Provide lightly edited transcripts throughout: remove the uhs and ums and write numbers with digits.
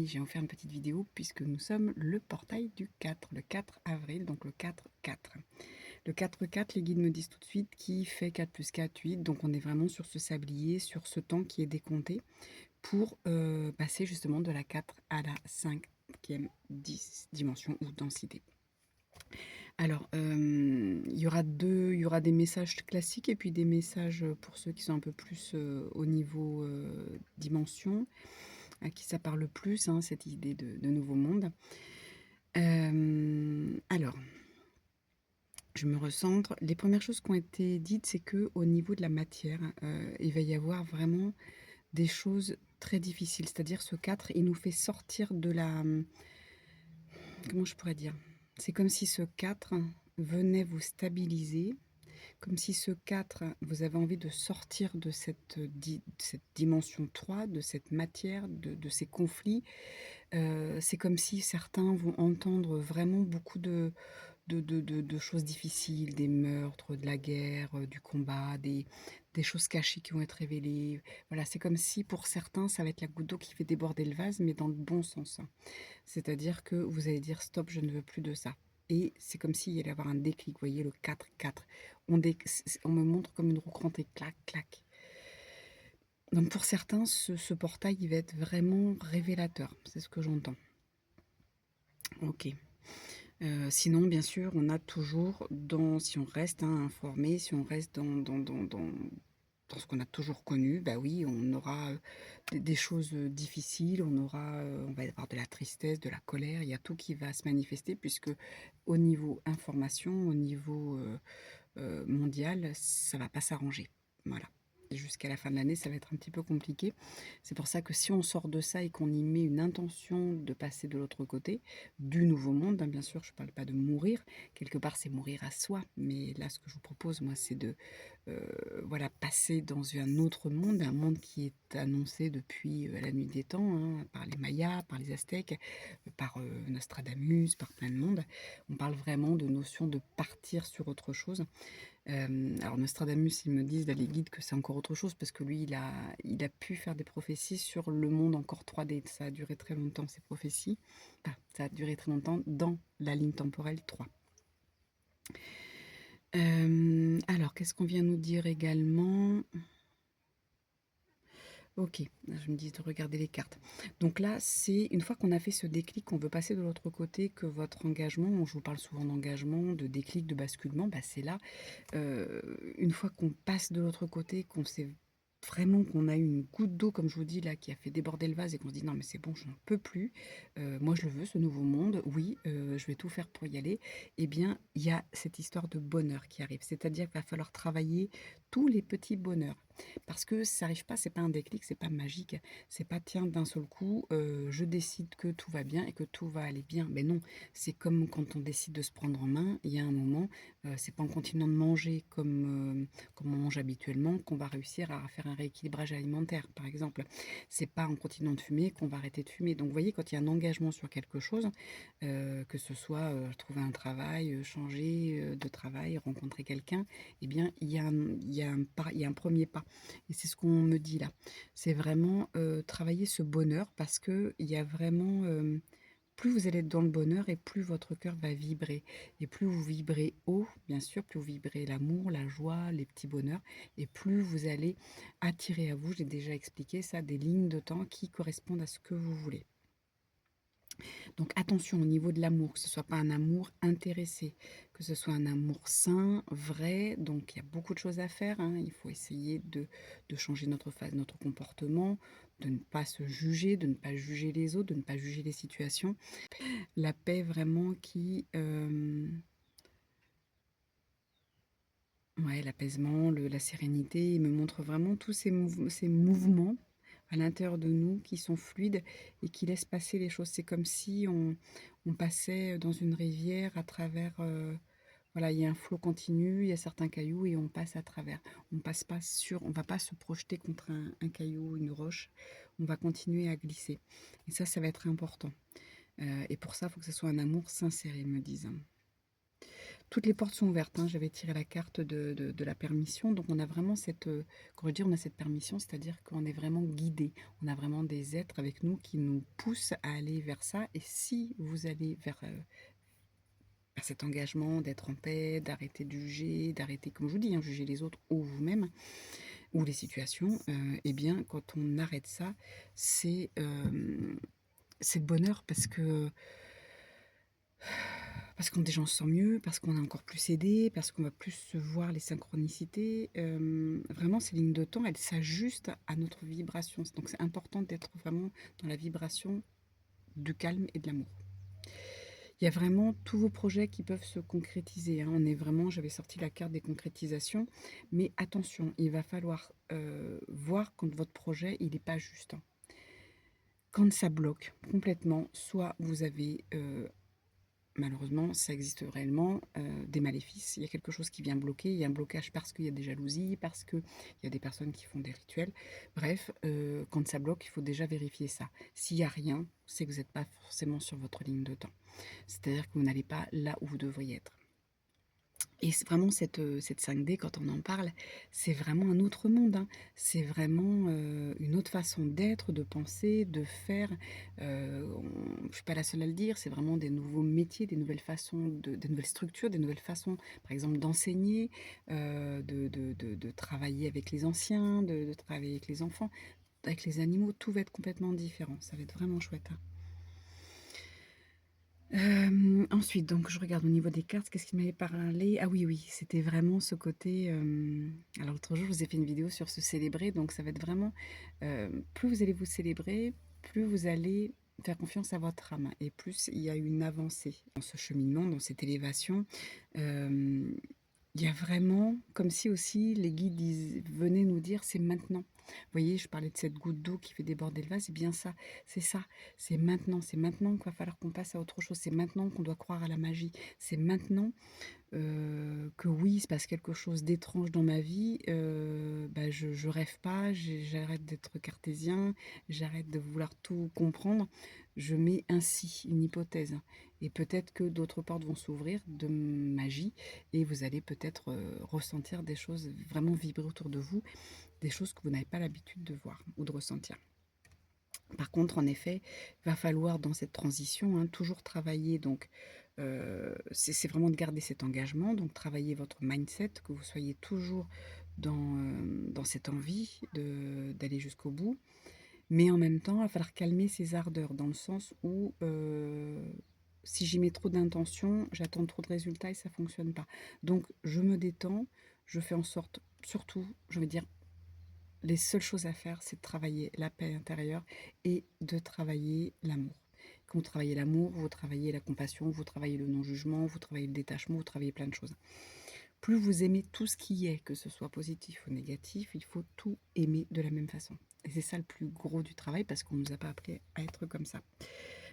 J'ai offert une petite vidéo puisque nous sommes le portail du 4, le 4 avril, donc le 4-4. Le 4-4, les guides me disent tout de suite qui fait 4 plus 4, 8. Donc on est vraiment sur ce sablier, sur ce temps qui est décompté pour passer justement de la 4 à la 5e dimension ou densité. Alors, il y aura des messages classiques et puis des messages pour ceux qui sont un peu plus au niveau dimension, à qui ça parle plus, hein, cette idée de nouveau monde. Alors, je me recentre. Les premières choses qui ont été dites, c'est que au niveau de la matière, il va y avoir vraiment des choses très difficiles. C'est-à-dire ce 4, il nous fait sortir de la... Comment je pourrais dire? C'est comme si ce 4 venait vous stabiliser, comme si ce 4, vous avez envie de sortir de cette dimension 3, de cette matière, de ces conflits. C'est comme si certains vont entendre vraiment beaucoup de choses difficiles, des meurtres, de la guerre, du combat, des choses cachées qui vont être révélées. Voilà, c'est comme si pour certains, ça va être la goutte d'eau qui fait déborder le vase, mais dans le bon sens. C'est-à-dire que vous allez dire: «Stop, je ne veux plus de ça». Et c'est comme s'il y allait avoir un déclic, vous voyez le 4-4. On me montre comme une roue crantée, clac, clac. Donc pour certains, ce portail, il va être vraiment révélateur, c'est ce que j'entends. OK. Sinon, bien sûr, on a toujours si on reste, hein, informé, si on reste dans ce qu'on a toujours connu, bah oui, on aura des choses difficiles, on va avoir de la tristesse, de la colère, il y a tout qui va se manifester puisque au niveau information, au niveau mondial, ça va pas s'arranger. Voilà. Jusqu'à la fin de l'année, ça va être un petit peu compliqué. C'est pour ça que si on sort de ça et qu'on y met une intention de passer de l'autre côté, du nouveau monde, hein, bien sûr, je ne parle pas de mourir. Quelque part, c'est mourir à soi. Mais là, ce que je vous propose, moi, c'est de voilà, passer dans un autre monde, un monde qui est annoncé depuis la nuit des temps, hein, par les Mayas, par les Aztèques, par Nostradamus, par plein de monde. On parle vraiment de notion de partir sur autre chose. Alors Nostradamus, ils me disent, là, les guides, que c'est encore autre chose parce que lui, il a pu faire des prophéties sur le monde encore 3D. Ça a duré très longtemps, ces prophéties. Enfin, ça a duré très longtemps dans la ligne temporelle 3. Alors, qu'est-ce qu'on vient nous dire également? Ok, je me dis de regarder les cartes. Donc là, c'est une fois qu'on a fait ce déclic, qu'on veut passer de l'autre côté, que votre engagement, je vous parle souvent d'engagement, de déclic, de basculement, bah c'est là. Une fois qu'on passe de l'autre côté, qu'on sait vraiment qu'on a eu une goutte d'eau, comme je vous dis là, qui a fait déborder le vase et qu'on se dit: «Non mais c'est bon, j'en peux plus, moi je le veux ce nouveau monde, oui, je vais tout faire pour y aller». Eh bien, il y a cette histoire de bonheur qui arrive. C'est-à-dire qu'il va falloir travailler tous les petits bonheurs. Parce que ça arrive pas, c'est pas un déclic, c'est pas magique, c'est pas: «Tiens, d'un seul coup, je décide que tout va bien et que tout va aller bien». Mais non, c'est comme quand on décide de se prendre en main, il y a un moment, c'est pas en continuant de manger comme on mange habituellement qu'on va réussir à faire un rééquilibrage alimentaire, par exemple. C'est pas en continuant de fumer qu'on va arrêter de fumer. Donc vous voyez, quand il y a un engagement sur quelque chose, que ce soit, trouver un travail, changer, de travail, rencontrer quelqu'un, eh bien il y a un premier pas et c'est ce qu'on me dit là. C'est vraiment, travailler ce bonheur parce qu'il y a vraiment, plus vous allez être dans le bonheur et plus votre cœur va vibrer. Et plus vous vibrez haut, bien sûr, plus vous vibrez l'amour, la joie, les petits bonheurs, et plus vous allez attirer à vous, j'ai déjà expliqué ça, des lignes de temps qui correspondent à ce que vous voulez. Donc attention au niveau de l'amour, que ce soit pas un amour intéressé, que ce soit un amour sain, vrai. Donc il y a beaucoup de choses à faire, hein. Il faut essayer de changer notre comportement, de ne pas se juger, de ne pas juger les autres, de ne pas juger les situations. La paix vraiment qui... ouais, l'apaisement, la sérénité, il me montre vraiment tous ces mouvements à l'intérieur de nous qui sont fluides et qui laissent passer les choses. C'est comme si on passait dans une rivière à travers, voilà, il y a un flot continu, il y a certains cailloux et on passe à travers. On va pas se projeter contre un caillou, une roche, on va continuer à glisser. Et ça va être important. Et pour ça, il faut que ce soit un amour sincère, ils me disent. Toutes les portes sont ouvertes, hein. J'avais tiré la carte de la permission, donc on a vraiment cette, quand je dis on a cette permission, c'est-à-dire qu'on est vraiment guidé. On a vraiment des êtres avec nous qui nous poussent à aller vers ça et si vous allez vers cet engagement d'être en paix, d'arrêter de juger, d'arrêter, comme je vous dis, hein, juger les autres ou vous-même ou les situations, et bien quand on arrête ça, c'est, c'est le bonheur parce qu'on déjà on se sent mieux, parce qu'on est encore plus aidé, parce qu'on va plus se voir les synchronicités. Vraiment ces lignes de temps, elles s'ajustent à notre vibration. Donc c'est important d'être vraiment dans la vibration du calme et de l'amour. Il y a vraiment tous vos projets qui peuvent se concrétiser, hein. On est vraiment j'avais sorti la carte des concrétisations, mais attention, il va falloir, voir quand votre projet, il est pas juste, hein. Quand ça bloque complètement, soit vous avez, malheureusement, ça existe réellement, des maléfices. Il y a quelque chose qui vient bloquer, il y a un blocage parce qu'il y a des jalousies, parce qu'il y a des personnes qui font des rituels. Bref, quand ça bloque, il faut déjà vérifier ça. S'il y a rien, c'est que vous êtes pas forcément sur votre ligne de temps. C'est-à-dire que vous n'allez pas là où vous devriez être. Et c'est vraiment cette 5D quand on en parle, c'est vraiment un autre monde, hein. C'est vraiment, une autre façon d'être, de penser, de faire. On Je suis pas la seule à le dire, c'est vraiment des nouveaux métiers, des nouvelles façons des nouvelles structures, des nouvelles façons, par exemple, d'enseigner, de travailler avec les anciens, de travailler avec les enfants, avec les animaux. Tout va être complètement différent. Ça va être vraiment chouette, hein. Ensuite, donc je regarde au niveau des cartes, qu'est-ce qui m'avait parlé? Ah oui, oui, c'était vraiment ce côté, alors l'autre jour, je vous ai fait une vidéo sur se célébrer, donc ça va être vraiment, plus vous allez vous célébrer, plus vous allez faire confiance à votre âme et plus il y a une avancée dans ce cheminement, dans cette élévation. Hem, il y a vraiment comme si aussi les guides venaient nous dire: «C'est maintenant». Vous voyez, je parlais de cette goutte d'eau qui fait déborder le vase, c'est bien ça, c'est ça. C'est maintenant qu'il va falloir qu'on passe à autre chose, c'est maintenant qu'on doit croire à la magie, c'est maintenant, que oui, il se passe quelque chose d'étrange dans ma vie, bah, je rêve pas, j'arrête d'être cartésien, j'arrête de vouloir tout comprendre. Je mets ainsi une hypothèse et peut-être que d'autres portes vont s'ouvrir de magie et vous allez peut-être, ressentir des choses, vraiment vibrer autour de vous, des choses que vous n'avez pas l'habitude de voir ou de ressentir. Par contre, en effet, il va falloir dans cette transition, hein, toujours travailler donc, c'est vraiment de garder cet engagement, donc travailler votre mindset, que vous soyez toujours dans cette envie d'aller jusqu'au bout. Mais en même temps, il va falloir calmer ses ardeurs dans le sens où, si j'y mets trop d'intention, j'attends trop de résultats et ça fonctionne pas. Donc je me détends, je fais en sorte surtout, je veux dire les seules choses à faire, c'est de travailler la paix intérieure et de travailler l'amour. Quand vous travaillez l'amour, vous travaillez la compassion, vous travaillez le non-jugement, vous travaillez le détachement, vous travaillez plein de choses. Plus vous aimez tout ce qui est, que ce soit positif ou négatif, il faut tout aimer de la même façon. Et c'est ça le plus gros du travail parce qu'on ne nous a pas appris à être comme ça.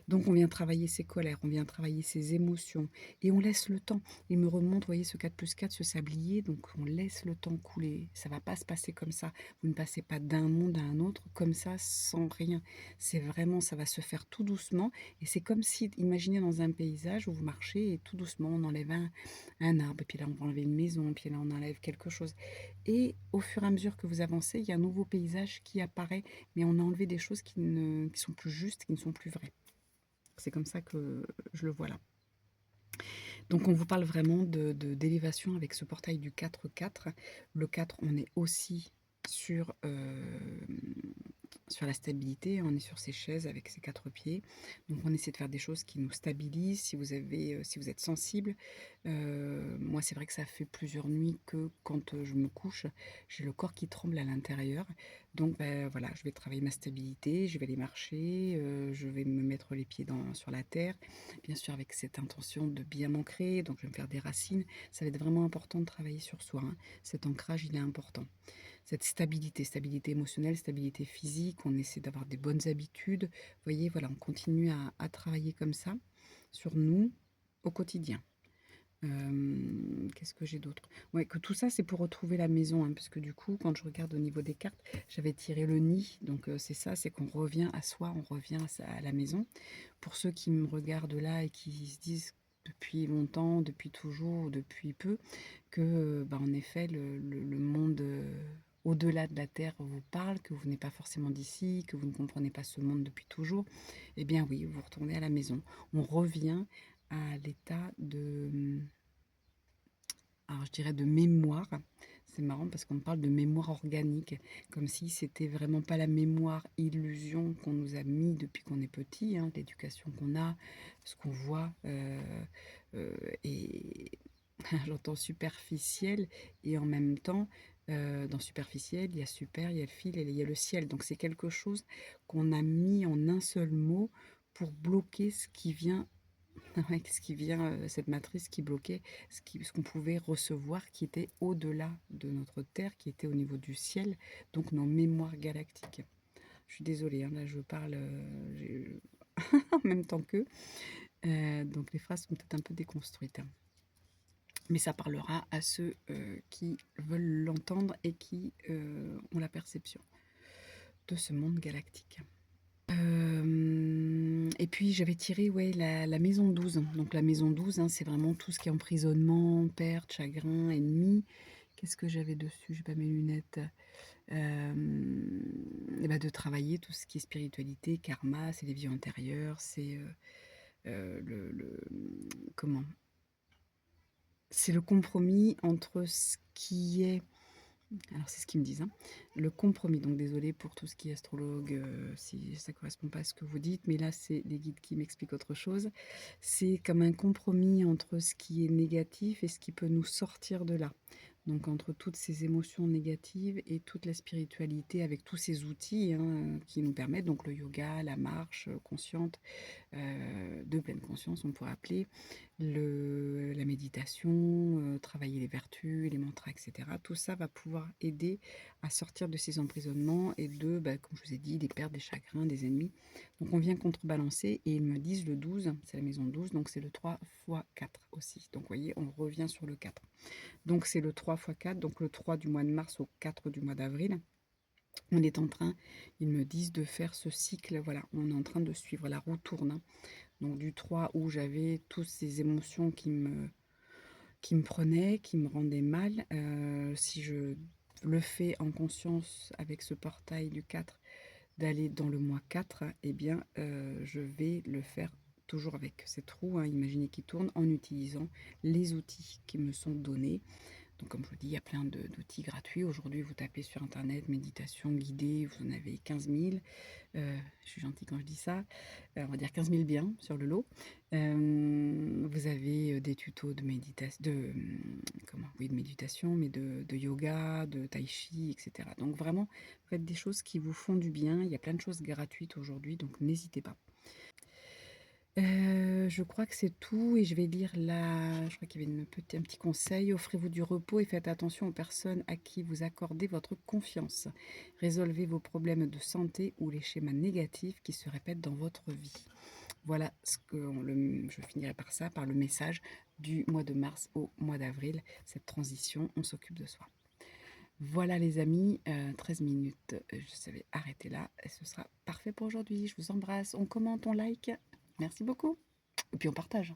Donc on vient travailler ses colères, on vient travailler ses émotions et on laisse le temps. Il me remonte, vous voyez ce 4+4, ce sablier, donc on laisse le temps couler. Ça va pas se passer comme ça. Vous ne passez pas d'un monde à un autre comme ça sans rien. C'est vraiment, ça va se faire tout doucement et c'est comme si, imaginez dans un paysage où vous marchez et tout doucement on enlève un arbre et puis là on va enlever une maison, puis là on enlève quelque chose. Et au fur et à mesure que vous avancez, il y a un nouveau paysage qui apparaît, mais on a enlevé des choses qui sont plus justes, qui ne sont plus vraies. C'est comme ça que je le vois là. Donc on vous parle vraiment d'élévation avec ce portail du 4-4. Le 4, on est aussi sur, sur la stabilité, on est sur ces chaises avec ses 4 pieds. Donc on essaie de faire des choses qui nous stabilisent. Si vous êtes sensible, moi c'est vrai que ça fait plusieurs nuits que quand, je me couche, j'ai le corps qui tremble à l'intérieur. Donc bah, voilà, je vais travailler ma stabilité, je vais aller marcher, je vais me mettre les pieds sur la terre, bien sûr avec cette intention de bien m'ancrer, donc je vais me faire des racines. Ça va être vraiment important de travailler sur soi, hein. Cet ancrage, il est important. Cette stabilité émotionnelle, stabilité physique, on essaie d'avoir des bonnes habitudes. Vous voyez, voilà, on continue à travailler comme ça, sur nous, au quotidien. Qu'est-ce que j'ai d'autre? Ouais, que tout ça, c'est pour retrouver la maison, hein, parce que du coup, quand je regarde au niveau des cartes, j'avais tiré le nid, donc c'est ça, c'est qu'on revient à soi, on revient à la maison. Pour ceux qui me regardent là et qui se disent depuis longtemps, depuis toujours, depuis peu, que, bah, en effet, le monde, au-delà de la Terre vous parle, que vous n'êtes pas forcément d'ici, que vous ne comprenez pas ce monde depuis toujours, eh bien oui, vous retournez à la maison. On revient à l'état de, alors je dirais de mémoire. C'est marrant parce qu'on parle de mémoire organique, comme si c'était vraiment pas la mémoire illusion qu'on nous a mis depuis qu'on est petit, hein, l'éducation qu'on a, ce qu'on voit, et j'entends superficiel et en même temps, dans superficiel, il y a super, il y a le fil et il y a le ciel. Donc c'est quelque chose qu'on a mis en un seul mot pour bloquer ce qui vient ouais, ce qui vient, cette matrice qui bloquait ce qu'on pouvait recevoir, qui était au-delà de notre Terre, qui était au niveau du ciel, donc nos mémoires galactiques. Je suis désolée, hein, là je parle, en même temps qu'eux, donc les phrases sont peut-être un peu déconstruites, hein. Mais ça parlera à ceux, qui veulent l'entendre et qui, ont la perception de ce monde galactique. Et puis j'avais tiré, ouais, la maison 12. Donc la maison 12, hein, c'est vraiment tout ce qui est emprisonnement, perte, chagrin, ennemi. Qu'est-ce que j'avais dessus? J'ai pas mes lunettes. Et bah, de travailler tout ce qui est spiritualité, karma, c'est les vies antérieures, c'est, comment? C'est le compromis entre ce qui est alors c'est ce qu'ils me disent, hein. Le compromis, donc désolée pour tout ce qui est astrologue, si ça correspond pas à ce que vous dites, mais là, c'est les guides qui m'expliquent autre chose. C'est comme un compromis entre ce qui est négatif et ce qui peut nous sortir de là. Donc entre toutes ces émotions négatives et toute la spiritualité avec tous ces outils, hein, qui nous permettent, donc le yoga, la marche, consciente, de pleine conscience, on pourrait appeler, la méditation, travailler les vertus, les mantras, etc. Tout ça va pouvoir aider à sortir de ces emprisonnements et de, bah, comme je vous ai dit, des pertes, des chagrins, des ennemis. Donc on vient contrebalancer et ils me disent le 12, c'est la maison 12, donc c'est le 3 fois 4 aussi. Donc vous voyez, on revient sur le 4. Donc c'est le 3 fois 4, donc le 3 du mois de mars au 4 du mois d'avril. On est en train, ils me disent de faire ce cycle, voilà, on est en train de suivre, la roue tourne, hein. Donc du 3 où j'avais toutes ces émotions qui me prenaient, qui me rendaient mal, si je le fais en conscience avec ce portail du 4, d'aller dans le mois 4, eh bien, je vais le faire toujours avec cette roue, hein, imaginez qui tourne, en utilisant les outils qui me sont donnés. Donc comme je vous dis, il y a plein d'outils gratuits. Aujourd'hui, vous tapez sur internet «méditation guidée», vous en avez 15 000. Je suis gentille quand je dis ça, on va dire 15 000 bien sur le lot. Vous avez, des tutos de comment? Oui, de méditation, mais de yoga, de tai chi et cetera. Donc vraiment, faites des choses qui vous font du bien. Il y a plein de choses gratuites aujourd'hui, donc n'hésitez pas. Je crois que c'est tout et je vais lire je crois qu'il y avait un petit conseil: «Offrez-vous du repos et faites attention aux personnes à qui vous accordez votre confiance. Résolvez vos problèmes de santé ou les schémas négatifs qui se répètent dans votre vie». Voilà ce que je finirai par ça, par le message du mois de mars au mois d'avril, cette transition, on s'occupe de soi. Voilà les amis, 13 minutes, je savais arrêter là et ce sera parfait pour aujourd'hui. Je vous embrasse, on commente, on like. Merci beaucoup et puis on partage.